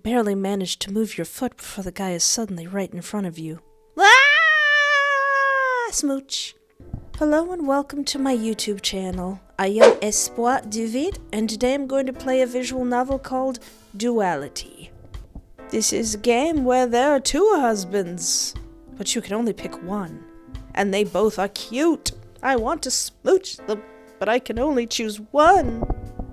barely manage to move your foot before the guy is suddenly right in front of you. Ah! Smooch! Hello and welcome to my YouTube channel. I am Espoir du Vide, and today I'm going to play a visual novel called Duality. This is a game where there are two husbands, but you can only pick one. And they both are cute. I want to smooch them, but I can only choose one.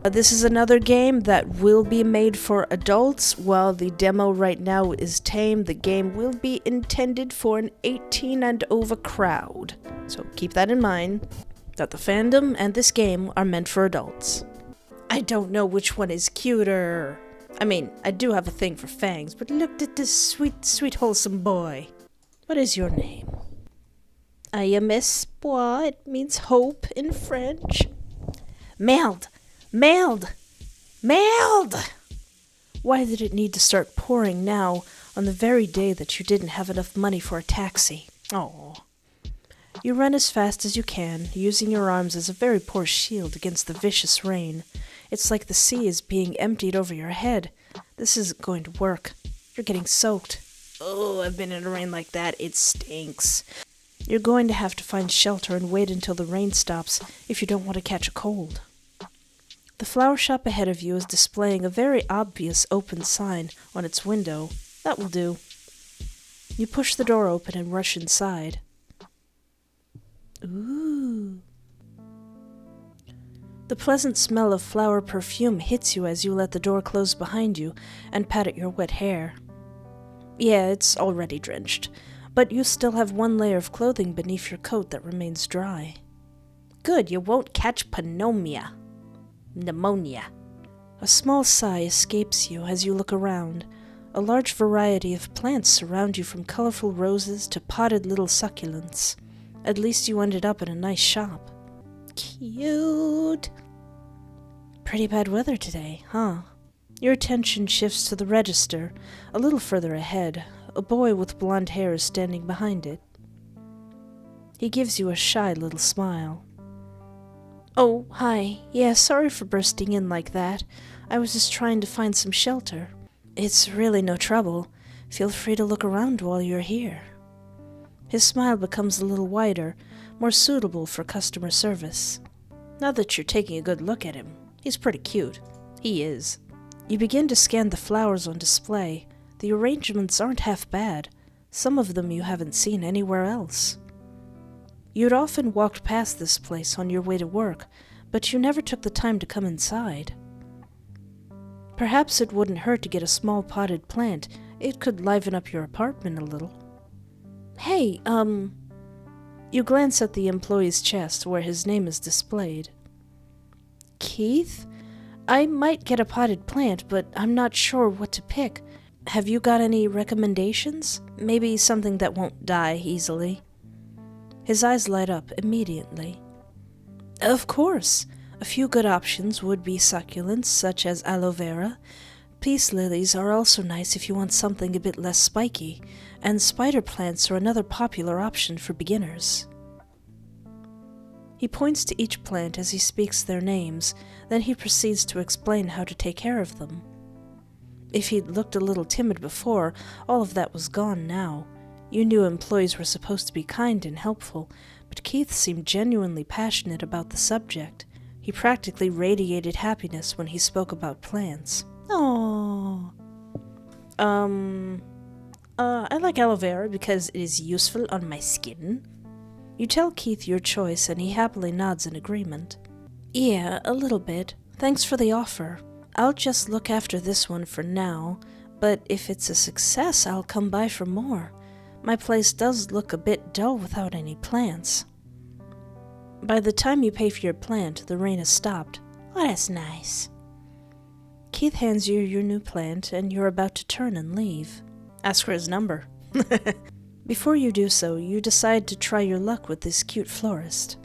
This is another game that will be made for adults. While the demo right now is tame, the game will be intended for an 18 and over crowd. So keep that in mind, that the fandom and this game are meant for adults. I don't know which one is cuter. I mean, I do have a thing for fangs, but look at this sweet, sweet, wholesome boy. What is your name? I am Espoir. It means hope in French. Merde! Mailed! Why did it need to start pouring now, on the very day that you didn't have enough money for a taxi? Oh. You run as fast as you can, using your arms as a very poor shield against the vicious rain. It's like the sea is being emptied over your head. This isn't going to work. You're getting soaked. Oh, I've been in a rain like that. It stinks. You're going to have to find shelter and wait until the rain stops if you don't want to catch a cold. The flower shop ahead of you is displaying a very obvious open sign on its window. That will do. You push the door open and rush inside. Ooh. The pleasant smell of flower perfume hits you as you let the door close behind you and pat at your wet hair. Yeah, it's already drenched, but you still have one layer of clothing beneath your coat that remains dry. Good, you won't catch pneumonia. A small sigh escapes you as you look around. A large variety of plants surround you, from colorful roses to potted little succulents. At least you ended up in a nice shop. Cute! Pretty bad weather today, huh? Your attention shifts to the register. A little further ahead, a boy with blonde hair is standing behind it. He gives you a shy little smile. Oh, hi. Yeah, sorry for bursting in like that. I was just trying to find some shelter. It's really no trouble. Feel free to look around while you're here. His smile becomes a little wider, more suitable for customer service. Now that you're taking a good look at him, he's pretty cute. He is. You begin to scan the flowers on display. The arrangements aren't half bad. Some of them you haven't seen anywhere else. You'd often walked past this place on your way to work, but you never took the time to come inside. Perhaps it wouldn't hurt to get a small potted plant. It could liven up your apartment a little. Hey, You glance at the employee's chest where his name is displayed. Keith? I might get a potted plant, but I'm not sure what to pick. Have you got any recommendations? Maybe something that won't die easily. His eyes light up immediately. Of course. A few good options would be succulents such as aloe vera. Peace lilies are also nice if you want something a bit less spiky, and spider plants are another popular option for beginners. He points to each plant as he speaks their names, then he proceeds to explain how to take care of them. If he'd looked a little timid before, all of that was gone now. You knew employees were supposed to be kind and helpful, but Keith seemed genuinely passionate about the subject. He practically radiated happiness when he spoke about plants. Aww. I like aloe vera because it is useful on my skin. You tell Keith your choice and he happily nods in agreement. Yeah, a little bit. Thanks for the offer. I'll just look after this one for now, but if it's a success, I'll come by for more. My place does look a bit dull without any plants. By the time you pay for your plant, the rain has stopped. Oh, that's nice. Keith hands you your new plant, and you're about to turn and leave. Ask for his number. Before you do so, you decide to try your luck with this cute florist.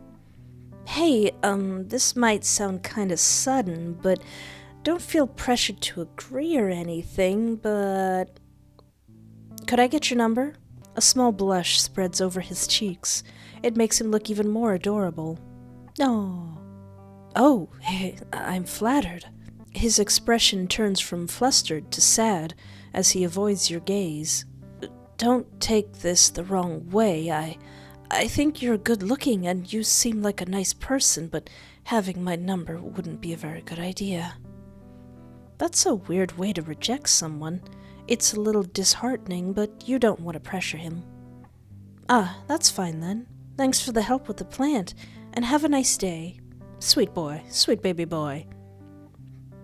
Hey, this might sound kinda sudden, but don't feel pressured to agree or anything, but... Could I get your number? A small blush spreads over his cheeks. It makes him look even more adorable. Oh, I'm flattered. His expression turns from flustered to sad as he avoids your gaze. Don't take this the wrong way. I think you're good looking and you seem like a nice person, but having my number wouldn't be a very good idea. That's a weird way to reject someone. It's a little disheartening, but you don't want to pressure him. Ah, that's fine then. Thanks for the help with the plant, and have a nice day. Sweet boy, sweet baby boy.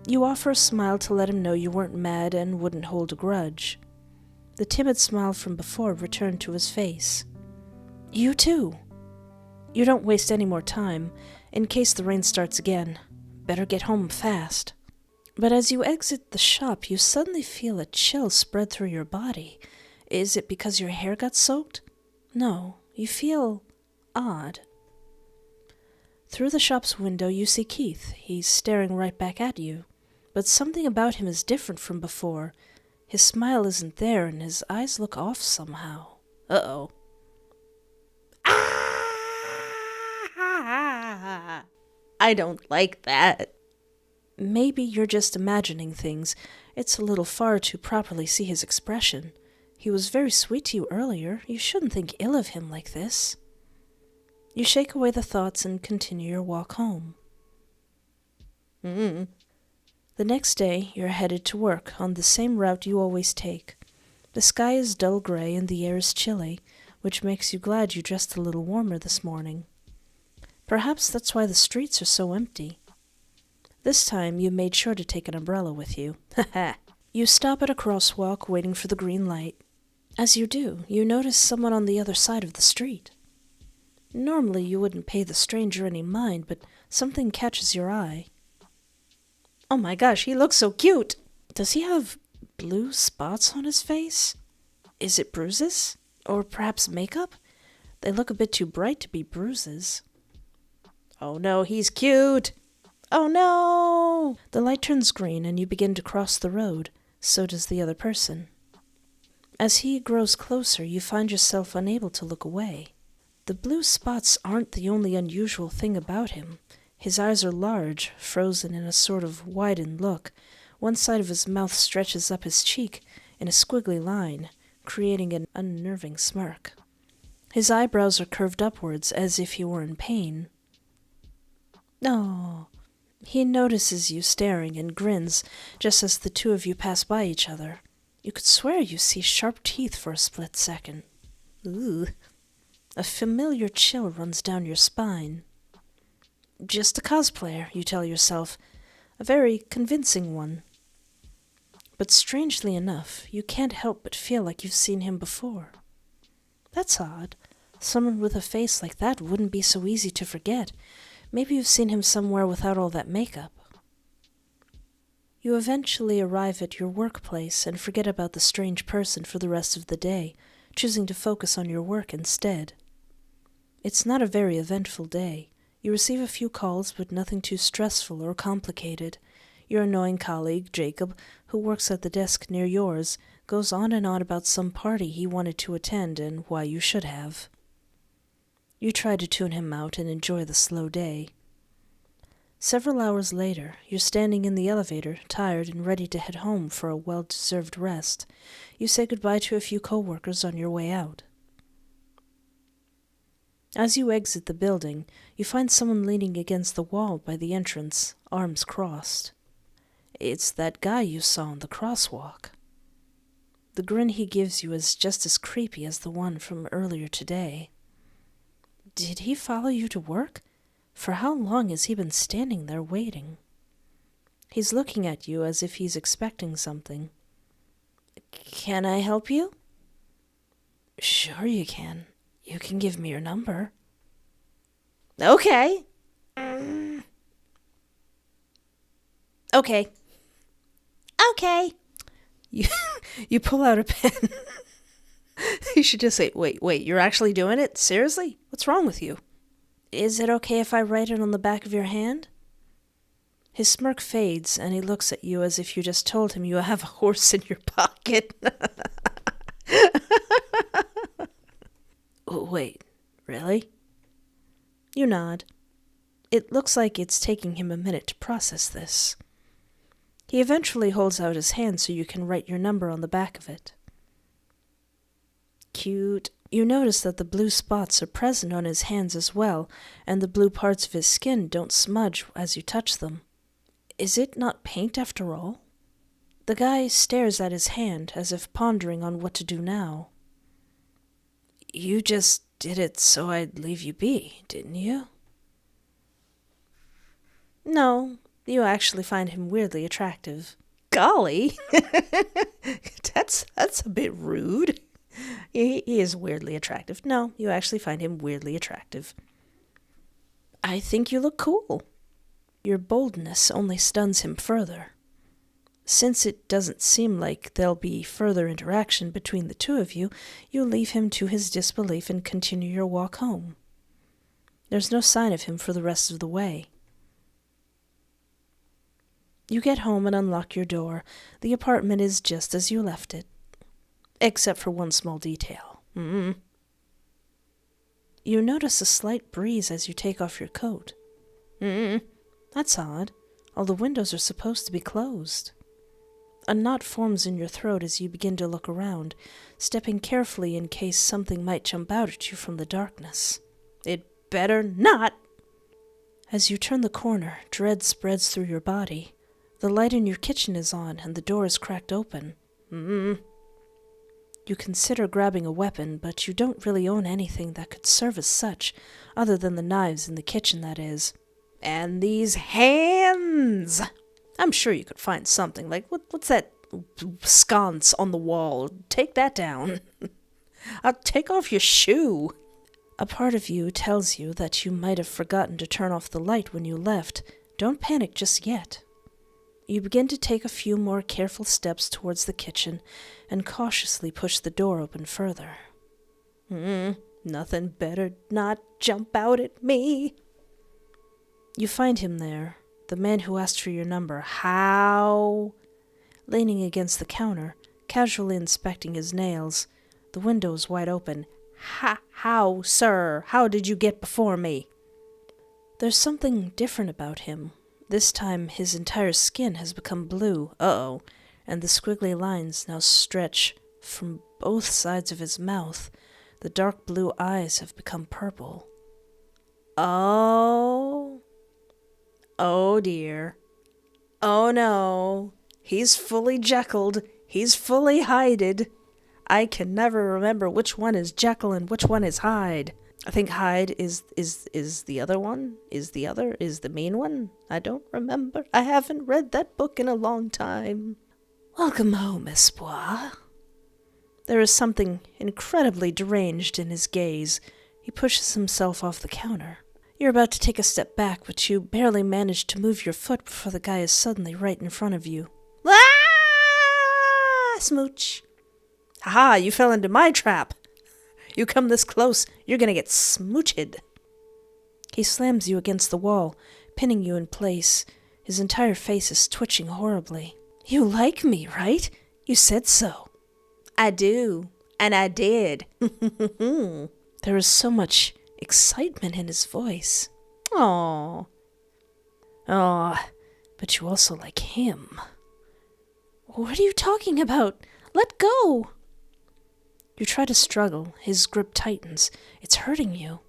You offer a smile to let him know you weren't mad and wouldn't hold a grudge. The timid smile from before returned to his face. You too. You don't waste any more time, in case the rain starts again. Better get home fast. But as you exit the shop, you suddenly feel a chill spread through your body. Is it because your hair got soaked? No, you feel odd. Through the shop's window, you see Keith. He's staring right back at you. But something about him is different from before. His smile isn't there, and his eyes look off somehow. Uh-oh. Ah! I don't like that. Maybe you're just imagining things. It's a little far to properly see his expression. He was very sweet to you earlier. You shouldn't think ill of him like this. You shake away the thoughts and continue your walk home. The next day, you're headed to work on the same route you always take. The sky is dull gray and the air is chilly, which makes you glad you dressed a little warmer this morning. Perhaps that's why the streets are so empty. This time, you made sure to take an umbrella with you. You stop at a crosswalk waiting for the green light. As you do, you notice someone on the other side of the street. Normally, you wouldn't pay the stranger any mind, but something catches your eye. Oh my gosh, he looks so cute! Does he have blue spots on his face? Is it bruises? Or perhaps makeup? They look a bit too bright to be bruises. Oh no, he's cute! Oh no! The light turns green and you begin to cross the road. So does the other person. As he grows closer, you find yourself unable to look away. The blue spots aren't the only unusual thing about him. His eyes are large, frozen in a sort of widened look. One side of his mouth stretches up his cheek in a squiggly line, creating an unnerving smirk. His eyebrows are curved upwards as if he were in pain. Oh. He notices you staring and grins just as the two of you pass by each other. You could swear you see sharp teeth for a split second. Ooh. A familiar chill runs down your spine. Just a cosplayer, you tell yourself. A very convincing one. But strangely enough, you can't help but feel like you've seen him before. That's odd. Someone with a face like that wouldn't be so easy to forget. Maybe you've seen him somewhere without all that makeup. You eventually arrive at your workplace and forget about the strange person for the rest of the day, choosing to focus on your work instead. It's not a very eventful day. You receive a few calls, but nothing too stressful or complicated. Your annoying colleague, Jacob, who works at the desk near yours, goes on and on about some party he wanted to attend and why you should have. You try to tune him out and enjoy the slow day. Several hours later, you're standing in the elevator, tired and ready to head home for a well-deserved rest. You say goodbye to a few co-workers on your way out. As you exit the building, you find someone leaning against the wall by the entrance, arms crossed. It's that guy you saw on the crosswalk. The grin he gives you is just as creepy as the one from earlier today. Did he follow you to work? For how long has he been standing there waiting? He's looking at you as if he's expecting something. Can I help you? Sure you can. You can give me your number. Okay. Okay. Okay. You pull out a pen. You should just say, wait, you're actually doing it? Seriously? What's wrong with you? Is it okay if I write it on the back of your hand? His smirk fades, and he looks at you as if you just told him you have a horse in your pocket. Wait, really? You nod. It looks like it's taking him a minute to process this. He eventually holds out his hand so you can write your number on the back of it. Cute. You notice that the blue spots are present on his hands as well, and the blue parts of his skin don't smudge as you touch them. Is it not paint after all? The guy stares at his hand as if pondering on what to do now. You just did it so I'd leave you be, didn't you? No, you actually find him weirdly attractive. Golly! That's a bit rude. He is weirdly attractive. No, you actually find him weirdly attractive. I think you look cool. Your boldness only stuns him further. Since it doesn't seem like there'll be further interaction between the two of you, you leave him to his disbelief and continue your walk home. There's no sign of him for the rest of the way. You get home and unlock your door. The apartment is just as you left it. Except for one small detail. You notice a slight breeze as you take off your coat. That's odd. All the windows are supposed to be closed. A knot forms in your throat as you begin to look around, stepping carefully in case something might jump out at you from the darkness. It better not! As you turn the corner, dread spreads through your body. The light in your kitchen is on, and the door is cracked open. You consider grabbing a weapon, but you don't really own anything that could serve as such, other than the knives in the kitchen, that is. And these hands! I'm sure you could find something, like, what's that sconce on the wall? Take that down. I'll take off your shoe. A part of you tells you that you might have forgotten to turn off the light when you left. Don't panic just yet. You begin to take a few more careful steps towards the kitchen and cautiously push the door open further. Nothing better not jump out at me. You find him there, the man who asked for your number. How? Leaning against the counter, casually inspecting his nails. The window is wide open. How, sir? How did you get before me? There's something different about him. This time, his entire skin has become blue, and the squiggly lines now stretch from both sides of his mouth. The dark blue eyes have become purple. Oh dear. Oh no. He's fully Jekylled. He's fully Hyded. I can never remember which one is Jekyll and which one is Hyde. I think Hyde is the other one? Is the main one? I don't remember. I haven't read that book in a long time. Welcome home, Espoir. There is something incredibly deranged in his gaze. He pushes himself off the counter. You're about to take a step back, but you barely manage to move your foot before the guy is suddenly right in front of you. Ah! Smooch. Ha! You fell into my trap. You come this close, you're gonna get smooched. He slams you against the wall, pinning you in place. His entire face is twitching horribly. You like me, right? You said so. I do, and I did. There is so much excitement in his voice. Aww. But you also like him. What are you talking about? Let go! You try to struggle. His grip tightens. It's hurting you.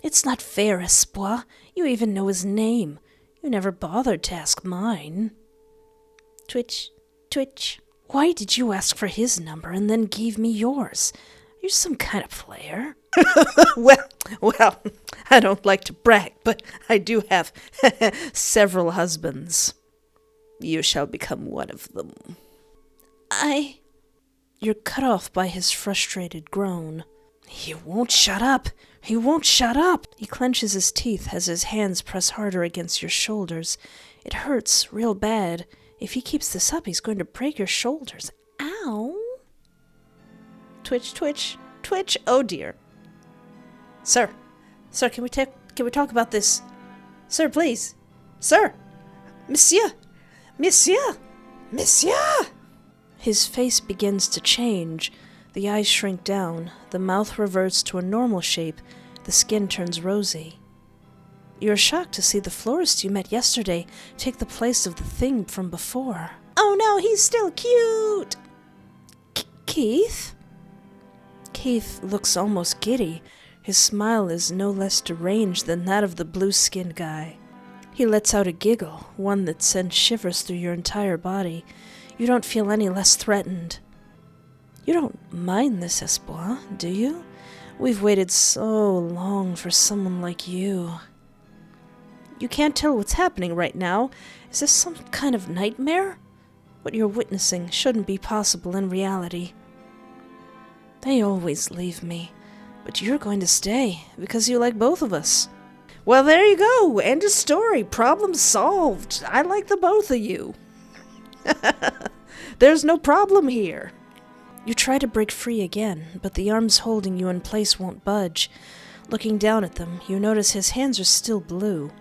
It's not fair, Espoir. You even know his name. You never bothered to ask mine. Twitch, twitch. Why did you ask for his number and then gave me yours? You're some kind of player. Well, I don't like to brag, but I do have several husbands. You shall become one of them. You're cut off by his frustrated groan. He won't shut up. He won't shut up. He clenches his teeth as his hands press harder against your shoulders. It hurts real bad. If he keeps this up, he's going to break your shoulders. Ow. Twitch, twitch, twitch. Oh dear. Sir, can we talk about this? Sir, please. Sir. Monsieur. His face begins to change. The eyes shrink down. The mouth reverts to a normal shape. The skin turns rosy. You're shocked to see the florist you met yesterday take the place of the thing from before. Oh no, he's still cute! Keith? Keith looks almost giddy. His smile is no less deranged than that of the blue-skinned guy. He lets out a giggle, one that sends shivers through your entire body. You don't feel any less threatened. You don't mind this, Espoir, do you? We've waited so long for someone like you. You can't tell what's happening right now. Is this some kind of nightmare? What you're witnessing shouldn't be possible in reality. They always leave me, but you're going to stay because you like both of us. Well, there you go. End of story. Problem solved. I like the both of you. There's no problem here. You try to break free again, but the arms holding you in place won't budge. Looking down at them, you notice his hands are still blue.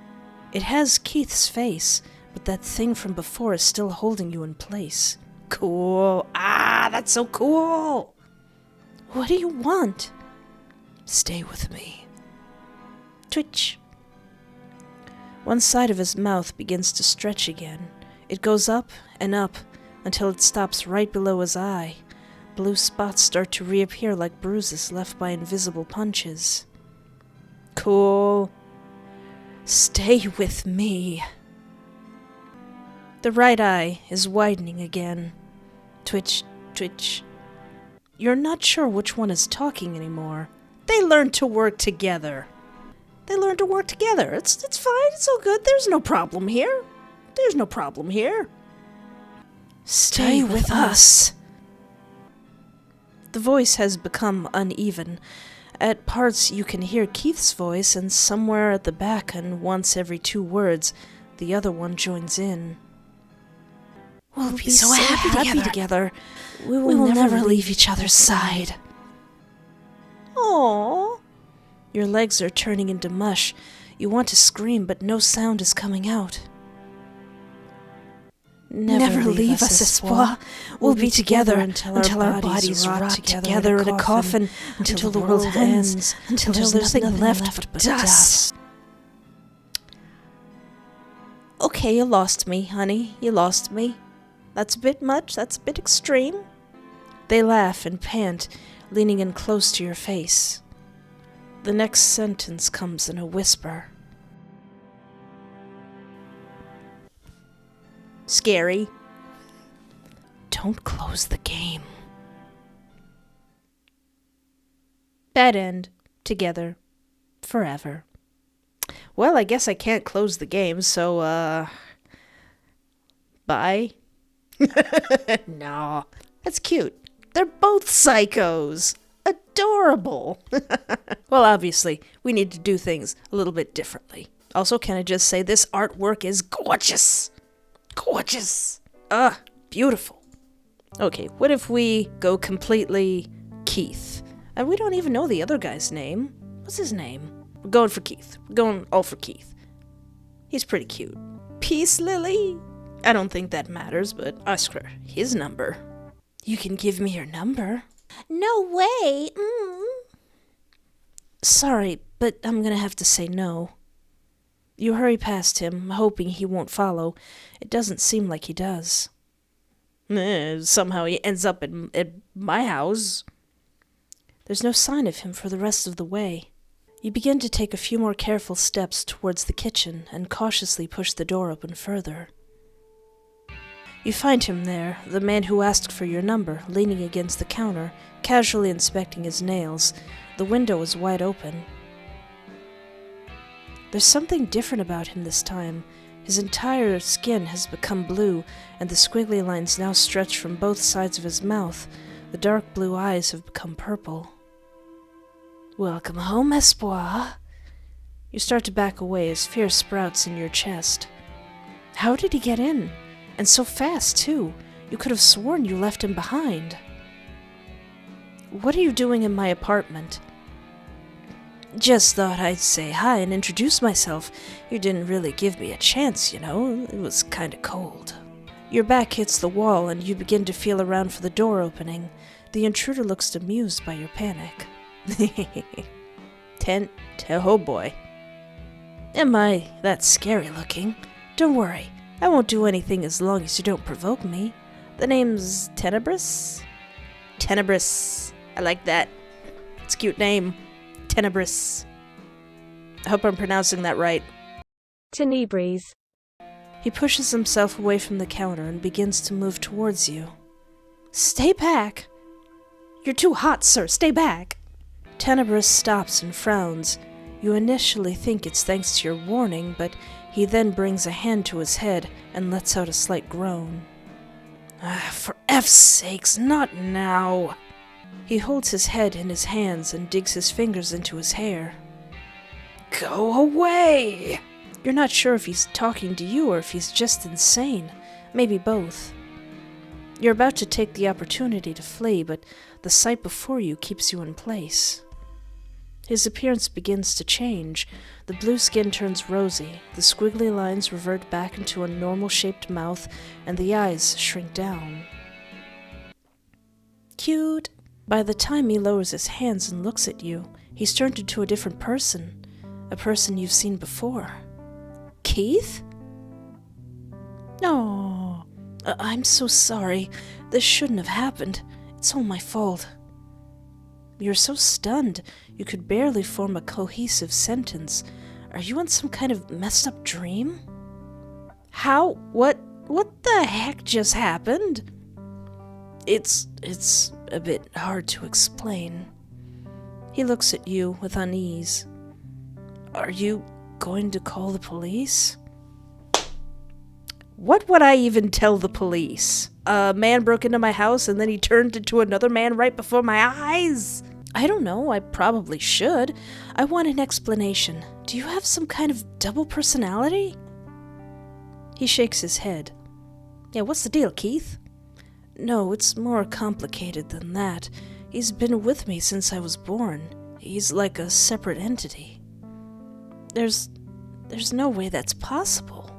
It has Keith's face, but that thing from before is still holding you in place. Cool. Ah, that's so cool. What do you want? Stay with me. Twitch. One side of his mouth begins to stretch again. It goes up and up until it stops right below his eye. Blue spots start to reappear like bruises left by invisible punches. Cool. Stay with me. The right eye is widening again. Twitch, twitch. You're not sure which one is talking anymore. They learned to work together. They learned to work together. It's fine. It's all good. There's no problem here. There's no problem here. Stay with us. The voice has become uneven. At parts you can hear Keith's voice, and somewhere at the back and once every 2 words, the other one joins in. We'll be so happy together. We will never leave each other's side. Aww. Your legs are turning into mush. You want to scream, but no sound is coming out. Never leave us, Espoir. We'll be together until our bodies rot together in a coffin, until the world ends, until there's nothing left but dust. Okay, you lost me, honey. You lost me. That's a bit much. That's a bit extreme. They laugh and pant, leaning in close to your face. The next sentence comes in a whisper. Scary. Don't close the game. Bad end. Together. Forever. Well, I guess I can't close the game, so, bye. No. That's cute. They're both psychos. Adorable. Well, obviously, we need to do things a little bit differently. Also, can I just say this artwork is gorgeous. Gorgeous. Beautiful. Okay, what if we go completely Keith? And we don't even know the other guy's name. What's his name? We're going for Keith. We're going all for Keith. He's pretty cute. Peace, Lily. I don't think that matters, but ask her his number. You can give me your number. No way. Sorry, but I'm gonna have to say no. You hurry past him, hoping he won't follow. It doesn't seem like he does. Somehow he ends up at my house. There's no sign of him for the rest of the way. You begin to take a few more careful steps towards the kitchen and cautiously push the door open further. You find him there, the man who asked for your number, leaning against the counter, casually inspecting his nails. The window is wide open. There's something different about him this time. His entire skin has become blue, and the squiggly lines now stretch from both sides of his mouth. The dark blue eyes have become purple. Welcome home, Espoir. You start to back away as fear sprouts in your chest. How did he get in? And so fast, too. You could have sworn you left him behind. What are you doing in my apartment? Just thought I'd say hi and introduce myself. You didn't really give me a chance, you know. It was kinda cold. Your back hits the wall and you begin to feel around for the door opening. The intruder looks amused by your panic. Oh boy. Am I that scary looking? Don't worry, I won't do anything as long as you don't provoke me. The name's Tenebris? Tenebris. I like that. It's a cute name. Tenebris. I hope I'm pronouncing that right. Tenebris. He pushes himself away from the counter and begins to move towards you. Stay back! You're too hot, sir. Stay back! Tenebris stops and frowns. You initially think it's thanks to your warning, but he then brings a hand to his head and lets out a slight groan. For F's sakes, not now! He holds his head in his hands and digs his fingers into his hair. Go away! You're not sure if he's talking to you or if he's just insane. Maybe both. You're about to take the opportunity to flee, but the sight before you keeps you in place. His appearance begins to change. The blue skin turns rosy, the squiggly lines revert back into a normal-shaped mouth, and the eyes shrink down. Cute! By the time he lowers his hands and looks at you, he's turned into a different person. A person you've seen before. Keith? Oh, I'm so sorry. This shouldn't have happened. It's all my fault. You're so stunned, you could barely form a cohesive sentence. Are you in some kind of messed up dream? How? What the heck just happened? It's a bit hard to explain. He looks at you with unease. Are you going to call the police? What would I even tell the police? A man broke into my house and then he turned into another man right before my eyes? I don't know, I probably should. I want an explanation. Do you have some kind of double personality? He shakes his head. Yeah, what's the deal, Keith? No, it's more complicated than that. He's been with me since I was born. He's like a separate entity. There's no way that's possible.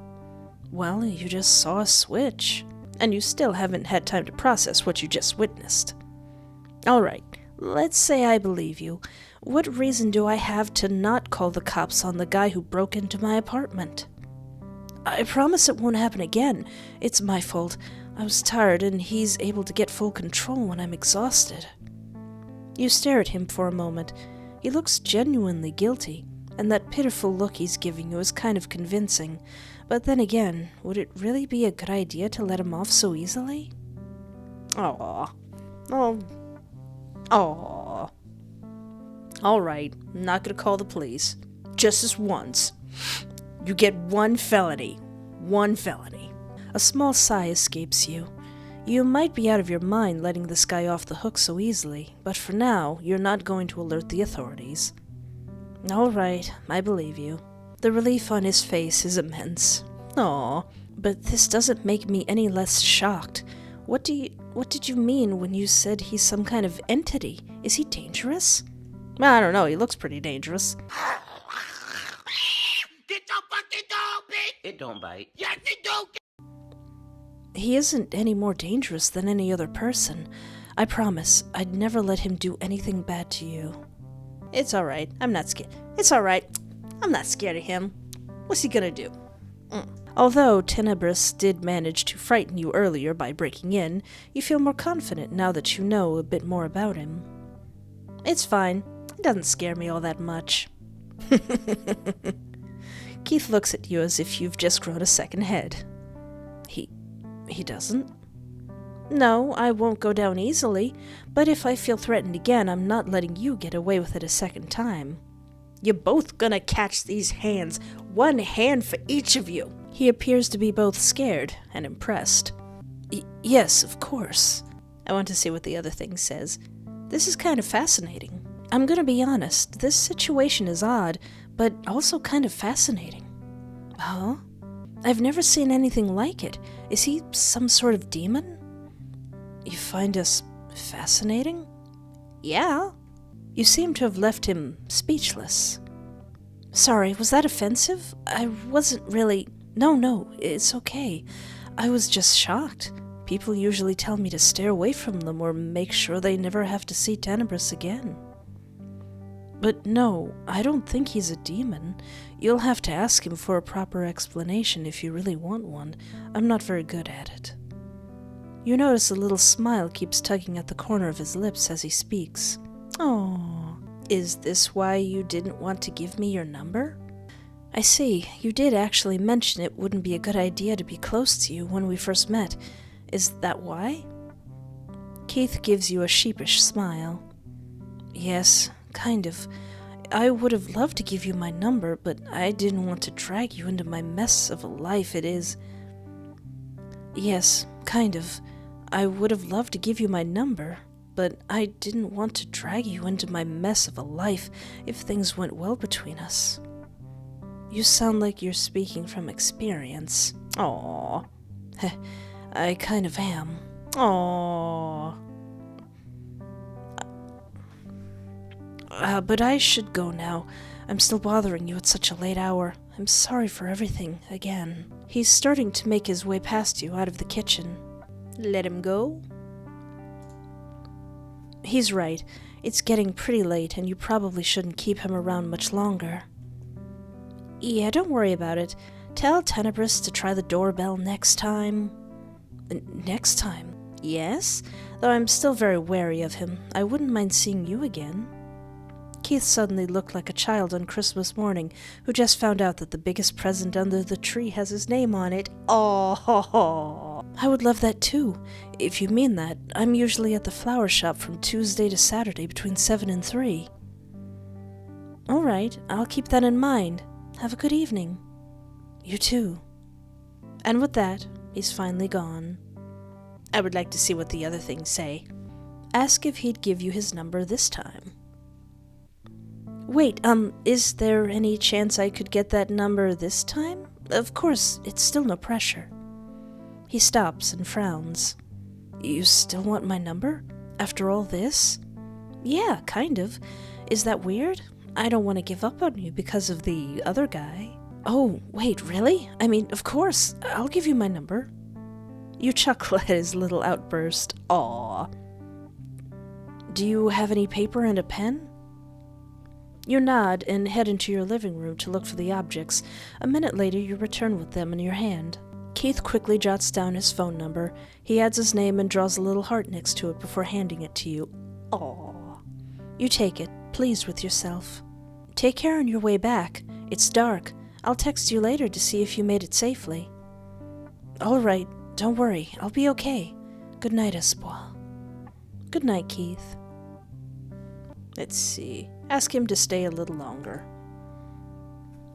Well, you just saw a switch, and you still haven't had time to process what you just witnessed. All right, let's say I believe you. What reason do I have to not call the cops on the guy who broke into my apartment? I promise it won't happen again. It's my fault. I was tired, and he's able to get full control when I'm exhausted. You stare at him for a moment. He looks genuinely guilty, and that pitiful look he's giving you is kind of convincing. But then again, would it really be a good idea to let him off so easily? Aww. Aww. Alright, I'm not gonna call the police. Just this once. You get one felony. One felony. A small sigh escapes you. You might be out of your mind letting this guy off the hook so easily, but for now, you're not going to alert the authorities. All right, I believe you. The relief on his face is immense. Aw, but this doesn't make me any less shocked. What did you mean when you said he's some kind of entity? Is he dangerous? I don't know, he looks pretty dangerous. Get your fucking dog, bitch! It don't bite. Yes, it do! He isn't any more dangerous than any other person. I promise, I'd never let him do anything bad to you. It's alright, I'm not scared. It's alright, I'm not scared of him. What's he gonna do? Although Tenebris did manage to frighten you earlier by breaking in, you feel more confident now that you know a bit more about him. It's fine. It doesn't scare me all that much. Keith looks at you as if you've just grown a second head. He doesn't? No, I won't go down easily, but if I feel threatened again, I'm not letting you get away with it a second time. You're both gonna catch these hands. One hand for each of you. He appears to be both scared and impressed. Yes, of course. I want to see what the other thing says. This is kind of fascinating. I'm gonna be honest, this situation is odd, but also kind of fascinating. Huh? I've never seen anything like it. Is he some sort of demon? You find us fascinating? Yeah. You seem to have left him speechless. Sorry, was that offensive? I wasn't really... No, it's okay. I was just shocked. People usually tell me to stay away from them or make sure they never have to see Tenebris again. But no, I don't think he's a demon. You'll have to ask him for a proper explanation if you really want one. I'm not very good at it. You notice a little smile keeps tugging at the corner of his lips as he speaks. Oh, is this why you didn't want to give me your number? I see, you did actually mention it wouldn't be a good idea to be close to you when we first met. Is that why? Keith gives you a sheepish smile. Yes, kind of. I would have loved to give you my number, but I didn't want to drag you into my mess of a life it is. Yes, kind of. I would have loved to give you my number, but I didn't want to drag you into my mess of a life if things went well between us. You sound like you're speaking from experience. Aww. I kind of am. Aww. But I should go now. I'm still bothering you at such a late hour. I'm sorry for everything, again. He's starting to make his way past you out of the kitchen. Let him go? He's right. It's getting pretty late, and you probably shouldn't keep him around much longer. Yeah, don't worry about it. Tell Tenebris to try the doorbell next time. Next time? Yes? Though I'm still very wary of him. I wouldn't mind seeing you again. Keith suddenly looked like a child on Christmas morning who just found out that the biggest present under the tree has his name on it. Oh, I would love that too. If you mean that, I'm usually at the flower shop from Tuesday to Saturday between 7 and 3. All right, I'll keep that in mind. Have a good evening. You too. And with that, he's finally gone. I would like to see what the other things say. Ask if he'd give you his number this time. Wait, is there any chance I could get that number this time? Of course, it's still no pressure. He stops and frowns. You still want my number? After all this? Yeah, kind of. Is that weird? I don't want to give up on you because of the other guy. Oh, wait, really? I mean, of course, I'll give you my number. You chuckle at his little outburst. Aw. Do you have any paper and a pen? You nod and head into your living room to look for the objects. A minute later, you return with them in your hand. Keith quickly jots down his phone number. He adds his name and draws a little heart next to it before handing it to you. Aww. You take it, pleased with yourself. Take care on your way back. It's dark. I'll text you later to see if you made it safely. All right, don't worry. I'll be okay. Good night, Espoir. Good night, Keith. Let's see. Ask him to stay a little longer.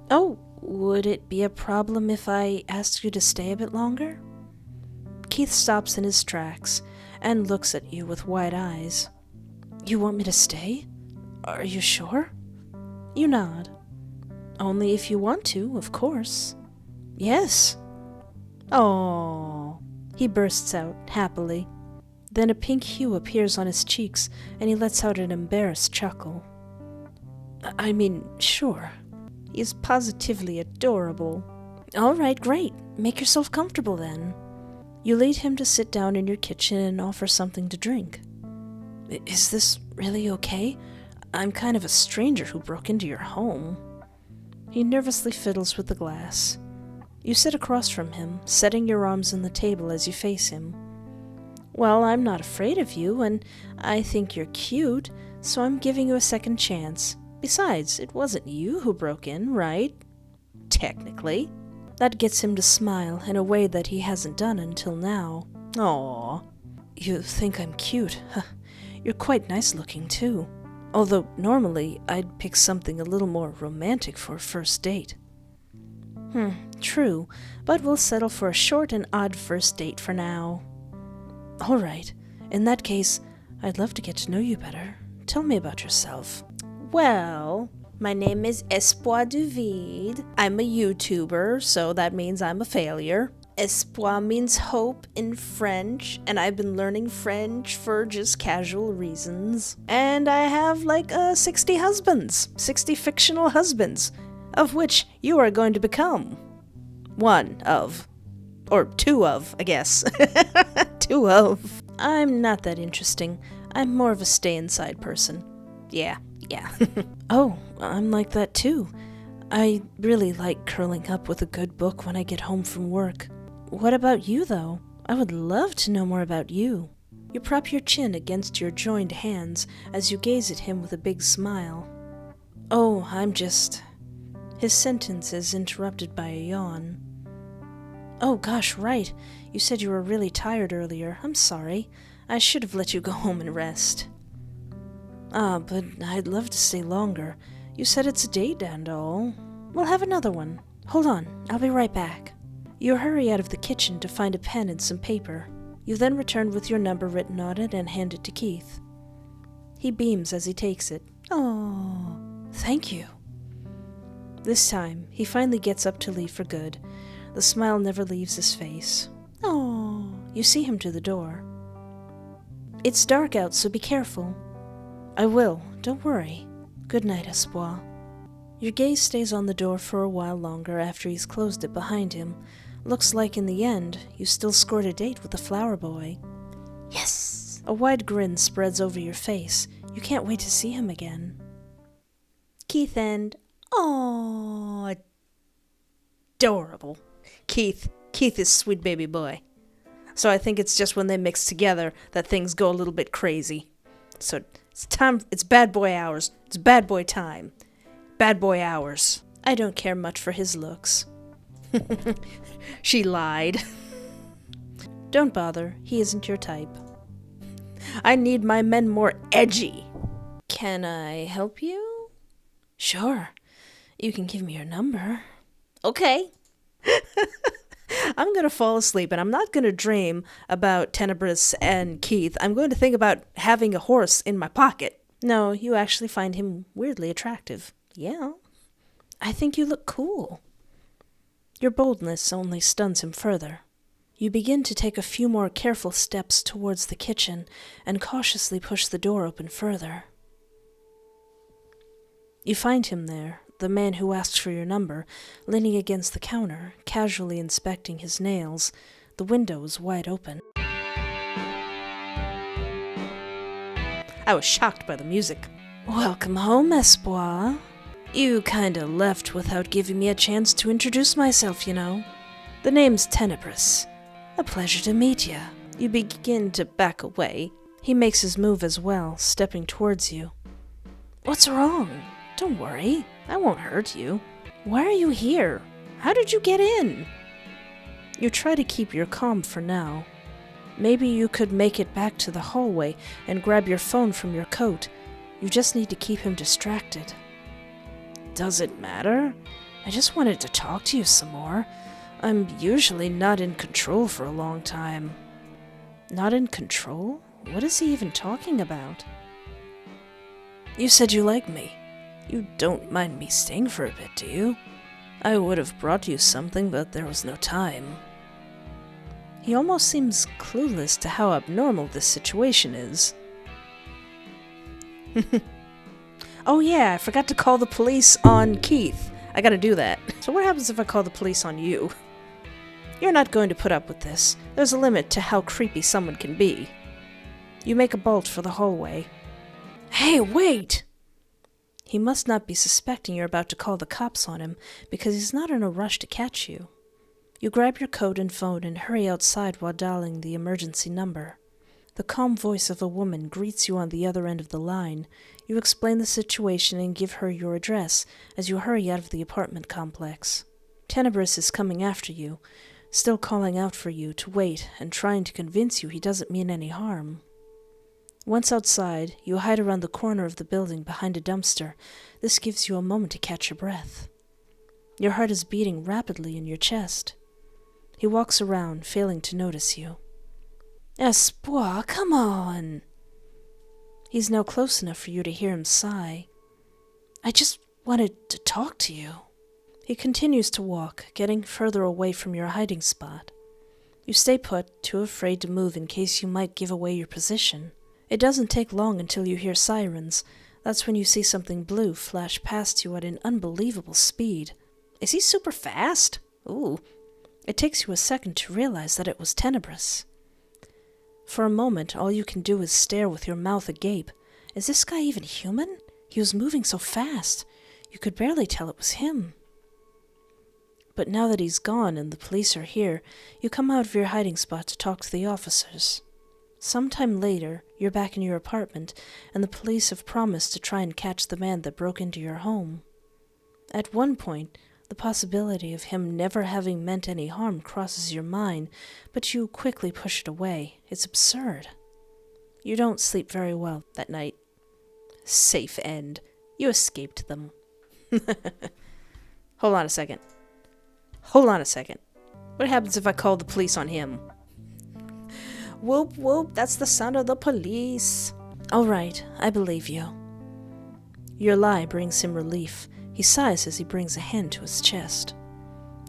Oh, would it be a problem if I asked you to stay a bit longer? Keith stops in his tracks and looks at you with wide eyes. You want me to stay? Are you sure? You nod. Only if you want to, of course. Yes. Oh, he bursts out happily. Then a pink hue appears on his cheeks, and he lets out an embarrassed chuckle. I mean, sure. He is positively adorable. All right, great. Make yourself comfortable then. You lead him to sit down in your kitchen and offer something to drink. Is this really okay? I'm kind of a stranger who broke into your home. He nervously fiddles with the glass. You sit across from him, setting your arms on the table as you face him. Well, I'm not afraid of you, and I think you're cute, so I'm giving you a second chance. Besides, it wasn't you who broke in, right? Technically. That gets him to smile in a way that he hasn't done until now. Aww. You think I'm cute? You're quite nice looking, too. Although, normally, I'd pick something a little more romantic for a first date. True, but we'll settle for a short and odd first date for now. All right. In that case, I'd love to get to know you better. Tell me about yourself. Well, my name is Espoir du Vide. I'm a YouTuber, so that means I'm a failure. Espoir means hope in French, and I've been learning French for just casual reasons. And I have 60 husbands, 60 fictional husbands, of which you are going to become one of. Or two of, I guess. I'm not that interesting. I'm more of a stay-inside person. Yeah, Yeah. Oh, I'm like that too. I really like curling up with a good book when I get home from work. What about you, though? I would love to know more about you. You prop your chin against your joined hands as you gaze at him with a big smile. Oh, I'm just... His sentence is interrupted by a yawn. Oh gosh, right. You said you were really tired earlier. I'm sorry. I should have let you go home and rest. Ah, but I'd love to stay longer. You said it's a date and all. We'll have another one. Hold on, I'll be right back. You hurry out of the kitchen to find a pen and some paper. You then return with your number written on it and hand it to Keith. He beams as he takes it. Oh, thank you. This time, he finally gets up to leave for good. The smile never leaves his face. Oh, you see him to the door. It's dark out, so be careful. I will, don't worry. Good night, Espoir. Your gaze stays on the door for a while longer after he's closed it behind him. Looks like in the end, you still scored a date with the flower boy. Yes! A wide grin spreads over your face. You can't wait to see him again. Keith and... Oh, adorable. Keith is sweet baby boy. So I think it's just when they mix together that things go a little bit crazy. So it's bad boy hours. It's bad boy time. Bad boy hours. I don't care much for his looks. She lied. Don't bother. He isn't your type. I need my men more edgy. Can I help you? Sure. You can give me your number. Okay. I'm going to fall asleep, and I'm not going to dream about Tenebris and Keith. I'm going to think about having a horse in my pocket. No, you actually find him weirdly attractive. Yeah. I think you look cool. Your boldness only stuns him further. You begin to take a few more careful steps towards the kitchen and cautiously push the door open further. You find him there, the man who asked for your number, leaning against the counter, casually inspecting his nails. The window is wide open. I was shocked by the music. Welcome home, Espoir. You kinda left without giving me a chance to introduce myself, you know. The name's Tenebris. A pleasure to meet ya. You begin to back away. He makes his move as well, stepping towards you. What's wrong? Don't worry. I won't hurt you. Why are you here? How did you get in? You try to keep your calm for now. Maybe you could make it back to the hallway and grab your phone from your coat. You just need to keep him distracted. Does it matter? I just wanted to talk to you some more. I'm usually not in control for a long time. Not in control? What is he even talking about? You said you like me. You don't mind me staying for a bit, do you? I would have brought you something, but there was no time. He almost seems clueless to how abnormal this situation is. Oh yeah, I forgot to call the police on Keith. I gotta do that. So what happens if I call the police on you? You're not going to put up with this. There's a limit to how creepy someone can be. You make a bolt for the hallway. Hey, wait! He must not be suspecting you're about to call the cops on him, because he's not in a rush to catch you. You grab your coat and phone and hurry outside while dialing the emergency number. The calm voice of a woman greets you on the other end of the line. You explain the situation and give her your address as you hurry out of the apartment complex. Tenebris is coming after you, still calling out for you to wait and trying to convince you he doesn't mean any harm. Once outside, you hide around the corner of the building behind a dumpster. This gives you a moment to catch your breath. Your heart is beating rapidly in your chest. He walks around, failing to notice you. Espoir, come on! He's now close enough for you to hear him sigh. I just wanted to talk to you. He continues to walk, getting further away from your hiding spot. You stay put, too afraid to move in case you might give away your position. It doesn't take long until you hear sirens. That's when you see something blue flash past you at an unbelievable speed. Is he super fast? Ooh. It takes you a second to realize that it was Tenebris. For a moment, all you can do is stare with your mouth agape. Is this guy even human? He was moving so fast, you could barely tell it was him. But now that he's gone and the police are here, you come out of your hiding spot to talk to the officers. Sometime later, you're back in your apartment, and the police have promised to try and catch the man that broke into your home. At one point, the possibility of him never having meant any harm crosses your mind, but you quickly push it away. It's absurd. You don't sleep very well that night. Safe end. You escaped them. Hold on a second. What happens if I call the police on him? Whoop whoop, that's the sound of the police. All right, I believe you. Your lie brings him relief. He sighs as he brings a hand to his chest.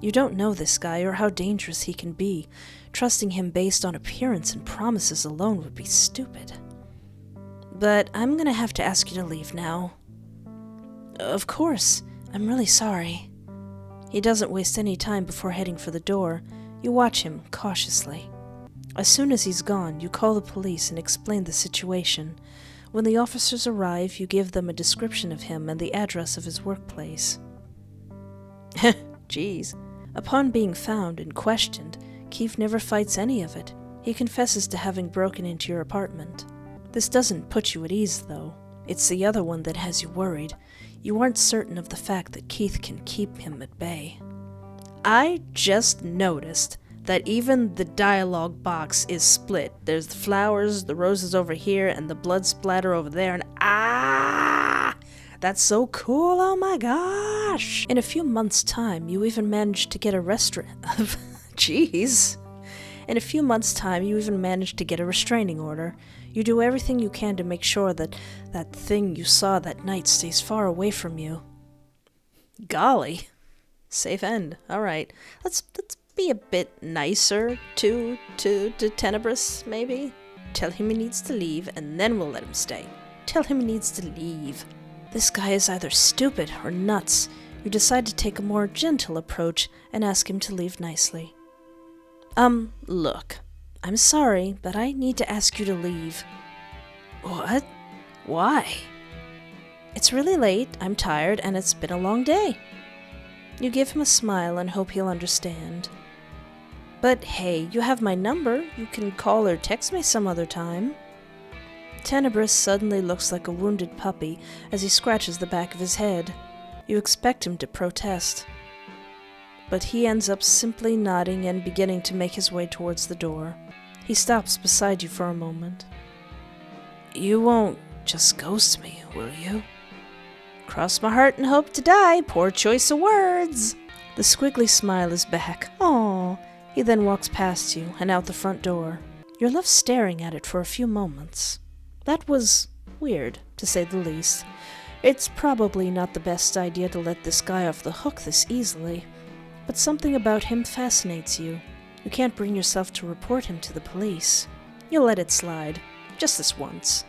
You don't know this guy or how dangerous he can be. Trusting him based on appearance and promises alone would be stupid. But I'm gonna have to ask you to leave now. Of course, I'm really sorry. He doesn't waste any time before heading for the door. You watch him cautiously. As soon as he's gone, you call the police and explain the situation. When the officers arrive, you give them a description of him and the address of his workplace. Jeez. Upon being found and questioned, Keith never fights any of it. He confesses to having broken into your apartment. This doesn't put you at ease, though. It's the other one that has you worried. You aren't certain of the fact that Keith can keep him at bay. I just noticed that even the dialogue box is split. There's the flowers, the roses over here, and the blood splatter over there, and that's so cool, oh my gosh! In a few months' time, you even managed to get a Jeez. In a few months' time, you even managed to get a restraining order. You do everything you can to make sure that that thing you saw that night stays far away from you. Golly. Safe end. Alright. Let's be a bit nicer to Tenebris, maybe? Tell him he needs to leave, and then we'll let him stay. Tell him he needs to leave. This guy is either stupid or nuts. You decide to take a more gentle approach and ask him to leave nicely. Look. I'm sorry, but I need to ask you to leave. What? Why? It's really late, I'm tired, and it's been a long day. You give him a smile and hope he'll understand. But hey, you have my number. You can call or text me some other time. Tenebris suddenly looks like a wounded puppy as he scratches the back of his head. You expect him to protest. But he ends up simply nodding and beginning to make his way towards the door. He stops beside you for a moment. You won't just ghost me, will you? Cross my heart and hope to die. Poor choice of words. The squiggly smile is back. Aww. He then walks past you and out the front door. You're left staring at it for a few moments. That was weird, to say the least. It's probably not the best idea to let this guy off the hook this easily, but something about him fascinates you. You can't bring yourself to report him to the police. You'll let it slide, just this once.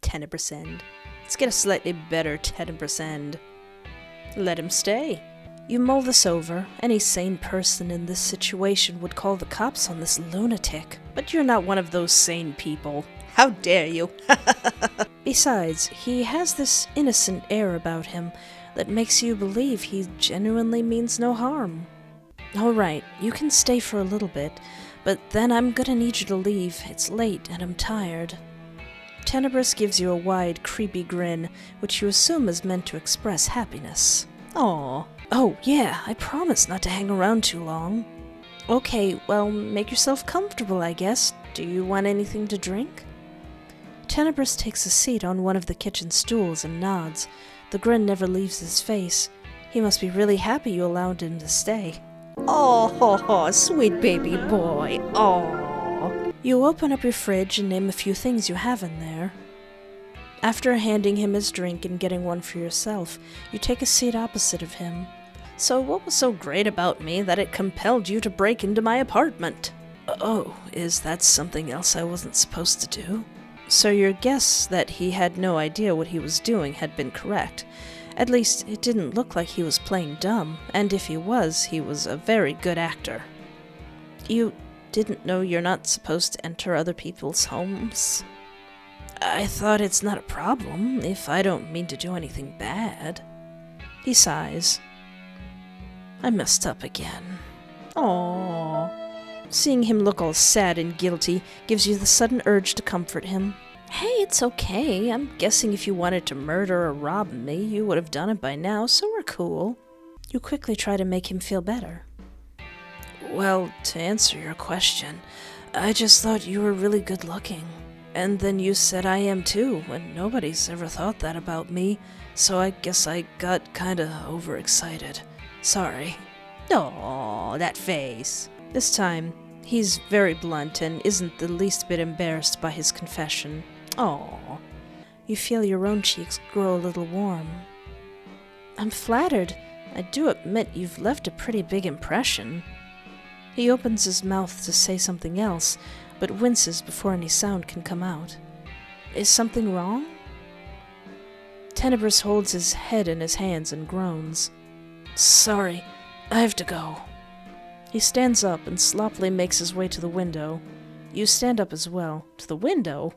Tenebris End. Let's get a slightly better Tenebris End. Let him stay. You mull this over. Any sane person in this situation would call the cops on this lunatic. But you're not one of those sane people. How dare you? Besides, he has this innocent air about him that makes you believe he genuinely means no harm. Alright, you can stay for a little bit, but then I'm gonna need you to leave. It's late and I'm tired. Tenebris gives you a wide, creepy grin, which you assume is meant to express happiness. Aww. Oh, yeah, I promise not to hang around too long. Okay, well, make yourself comfortable, I guess. Do you want anything to drink? Tenebris takes a seat on one of the kitchen stools and nods. The grin never leaves his face. He must be really happy you allowed him to stay. Oh, sweet baby boy. Oh. You open up your fridge and name a few things you have in there. After handing him his drink and getting one for yourself, you take a seat opposite of him. So what was so great about me that it compelled you to break into my apartment? Oh, is that something else I wasn't supposed to do? So your guess that he had no idea what he was doing had been correct. At least, it didn't look like he was playing dumb, and if he was a very good actor. You didn't know you're not supposed to enter other people's homes? I thought it's not a problem if I don't mean to do anything bad. He sighs. I messed up again. Aww. Seeing him look all sad and guilty gives you the sudden urge to comfort him. Hey, it's okay. I'm guessing if you wanted to murder or rob me, you would have done it by now, so we're cool. You quickly try to make him feel better. Well, to answer your question, I just thought you were really good looking. And then you said I am too, and nobody's ever thought that about me, so I guess I got kinda overexcited. Sorry. Aww, that face. This time, he's very blunt and isn't the least bit embarrassed by his confession. Aww. You feel your own cheeks grow a little warm. I'm flattered. I do admit you've left a pretty big impression. He opens his mouth to say something else, but winces before any sound can come out. Is something wrong? Tenebris holds his head in his hands and groans. Sorry, I have to go. He stands up and sloppily makes his way to the window. You stand up as well. To the window?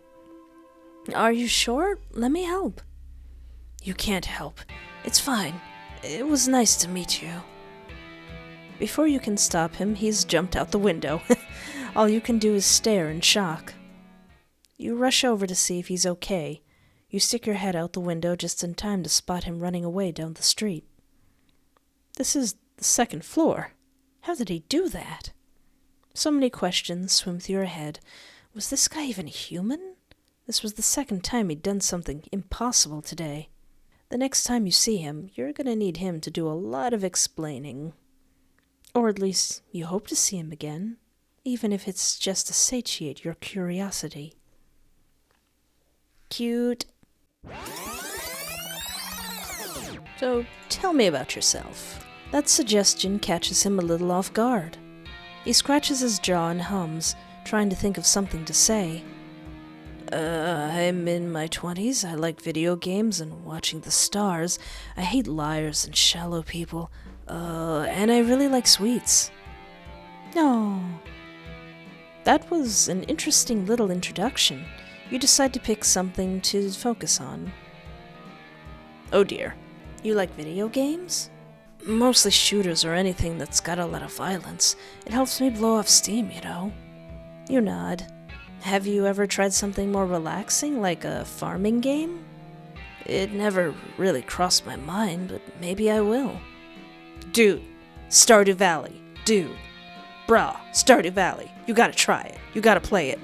Are you sure? Let me help. You can't help. It's fine. It was nice to meet you. Before you can stop him, he's jumped out the window. All you can do is stare in shock. You rush over to see if he's okay. You stick your head out the window just in time to spot him running away down the street. This is the second floor. How did he do that? So many questions swim through your head. Was this guy even human? This was the second time he'd done something impossible today. The next time you see him, you're going to need him to do a lot of explaining. Or at least you hope to see him again, even if it's just to satiate your curiosity. Cute. So tell me about yourself. That suggestion catches him a little off guard. He scratches his jaw and hums, trying to think of something to say. I'm in my 20s. I like video games and watching the stars. I hate liars and shallow people. And I really like sweets. Oh. That was an interesting little introduction. You decide to pick something to focus on. Oh dear. You like video games? Mostly shooters or anything that's got a lot of violence. It helps me blow off steam, you know. You nod. Have you ever tried something more relaxing, like a farming game? It never really crossed my mind, but maybe I will. Dude, Stardew Valley. Dude. Brah, Stardew Valley. You gotta try it. You gotta play it.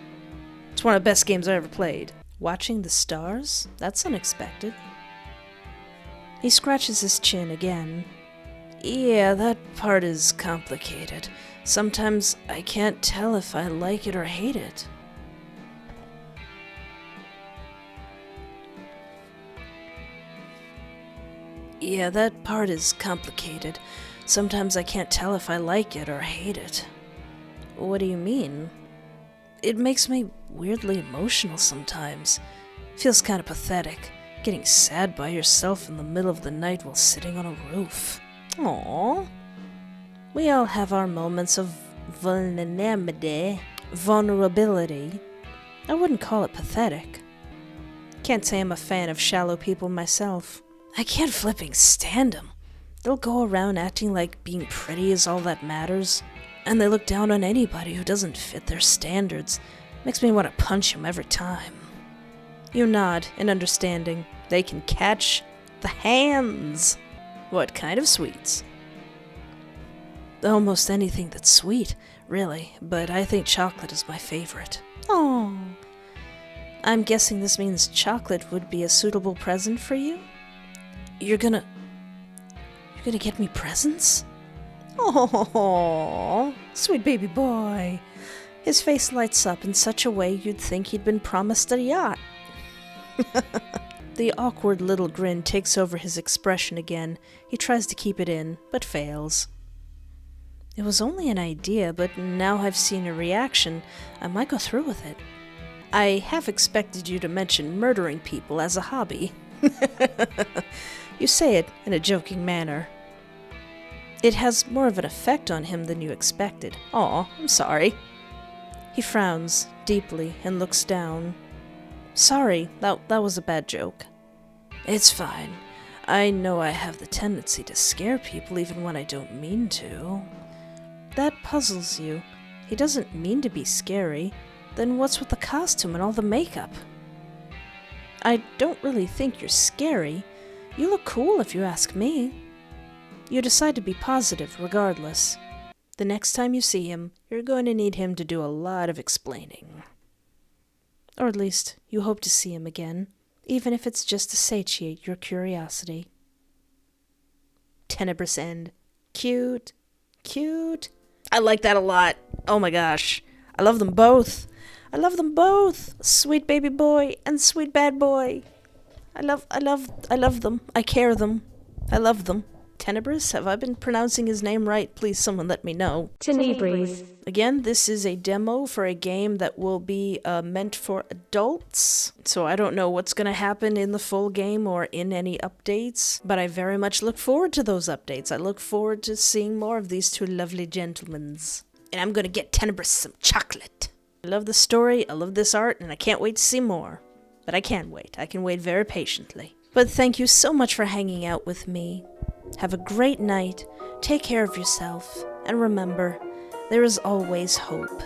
It's one of the best games I ever played. Watching the stars? That's unexpected. He scratches his chin again. Yeah, that part is complicated. Sometimes I can't tell if I like it or hate it. Yeah, that part is complicated. Sometimes I can't tell if I like it or hate it. What do you mean? It makes me weirdly emotional sometimes. Feels kind of pathetic, getting sad by yourself in the middle of the night while sitting on a roof. Aww. We all have our moments of vulnerability. I wouldn't call it pathetic. Can't say I'm a fan of shallow people myself. I can't flipping stand them. They'll go around acting like being pretty is all that matters, and they look down on anybody who doesn't fit their standards. Makes me want to punch him every time. You nod in understanding. They can catch the hands. What kind of sweets? Almost anything that's sweet, really, but I think chocolate is my favorite. Oh, I'm guessing this means chocolate would be a suitable present for you? You're gonna get me presents? Oh, sweet baby boy. His face lights up in such a way you'd think he'd been promised a yacht. The awkward little grin takes over his expression again. He tries to keep it in, but fails. It was only an idea, but now I've seen a reaction. I might go through with it. I half expected you to mention murdering people as a hobby. You say it in a joking manner. It has more of an effect on him than you expected. Aw, I'm sorry. He frowns deeply and looks down. Sorry, that was a bad joke. It's fine. I know I have the tendency to scare people even when I don't mean to. That puzzles you. He doesn't mean to be scary. Then what's with the costume and all the makeup? I don't really think you're scary. You look cool if you ask me. You decide to be positive regardless. The next time you see him, you're going to need him to do a lot of explaining. Or at least, you hope to see him again, even if it's just to satiate your curiosity. Tenebrous End. Cute. Cute. I like that a lot. Oh my gosh. I love them both. I love them both. Sweet baby boy and sweet bad boy. I love them. I care them. I love them. Tenebrous? Have I been pronouncing his name right? Please, someone let me know. Tenebris. Again, this is a demo for a game that will be meant for adults. So I don't know what's going to happen in the full game or in any updates, but I very much look forward to those updates. I look forward to seeing more of these two lovely gentlemen. And I'm going to get Tenebrous some chocolate. I love the story, I love this art, and I can't wait to see more. But I can wait. I can wait very patiently. But thank you so much for hanging out with me. Have a great night, take care of yourself, and remember, there is always hope.